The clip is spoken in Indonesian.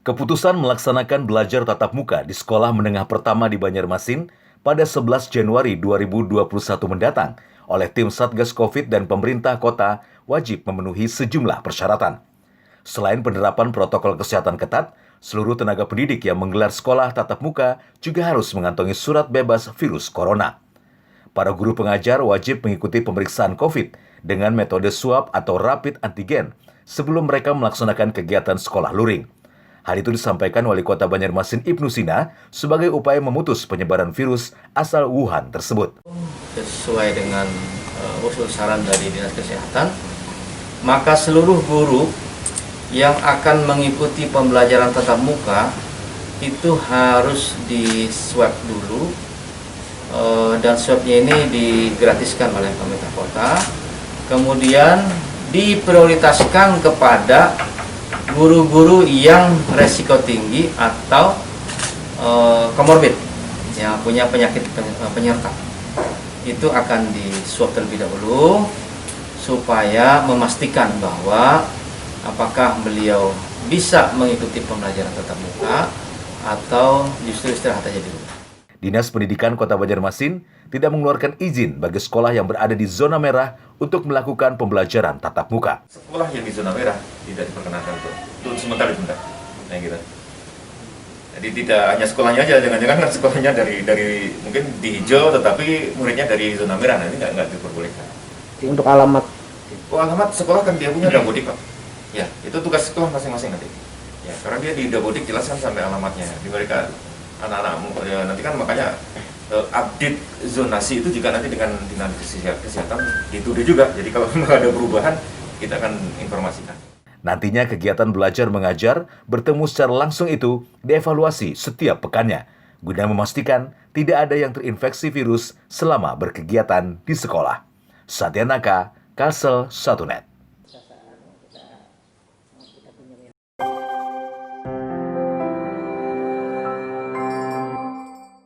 Keputusan melaksanakan belajar tatap muka di sekolah menengah pertama di Banjarmasin pada 11 Januari 2021 mendatang oleh tim Satgas Covid dan pemerintah kota wajib memenuhi sejumlah persyaratan. Selain penerapan protokol kesehatan ketat, seluruh tenaga pendidik yang menggelar sekolah tatap muka juga harus mengantongi surat bebas virus corona. Para guru pengajar wajib mengikuti pemeriksaan COVID dengan metode swab atau rapid antigen sebelum mereka melaksanakan kegiatan sekolah luring. Hal itu disampaikan Wali Kota Banjarmasin Ibnu Sina sebagai upaya memutus penyebaran virus asal Wuhan tersebut. Sesuai dengan usul saran dari Dinas Kesehatan, maka seluruh guru yang akan mengikuti pembelajaran tatap muka itu harus di swab dulu, dan swabnya ini digratiskan oleh pemerintah kota. Kemudian diprioritaskan kepada guru-guru yang resiko tinggi atau komorbid, yang punya penyakit penyerta. Itu akan diswab terlebih dahulu supaya memastikan bahwa apakah beliau bisa mengikuti pembelajaran tatap muka atau justru istirahat aja dulu. Dinas Pendidikan Kota Banjarmasin tidak mengeluarkan izin bagi sekolah yang berada di zona merah untuk melakukan pembelajaran tatap muka. Sekolah yang di zona merah tidak diperkenankan untuk sementara. Nah, gitu. Jadi tidak hanya sekolahnya aja, jangan-jangan sekolahnya dari mungkin di hijau, tetapi muridnya dari zona merah, nah ini nggak diperbolehkan. Untuk alamat? Oh, alamat sekolah kan dia punya dapodik, Pak. Ya, itu tugas sekolah masing-masing nanti. Ya, karena dia di dapodik jelaskan sampai alamatnya. Di mereka anak-anak ya, nanti kan makanya update zonasi itu juga nanti dengan Dinas Kesehatan dituduh juga. Jadi kalau ada perubahan kita akan informasikan. Nantinya kegiatan belajar mengajar bertemu secara langsung itu dievaluasi setiap pekannya guna memastikan tidak ada yang terinfeksi virus selama berkegiatan di sekolah. Satya Naka, Kalsel 1net.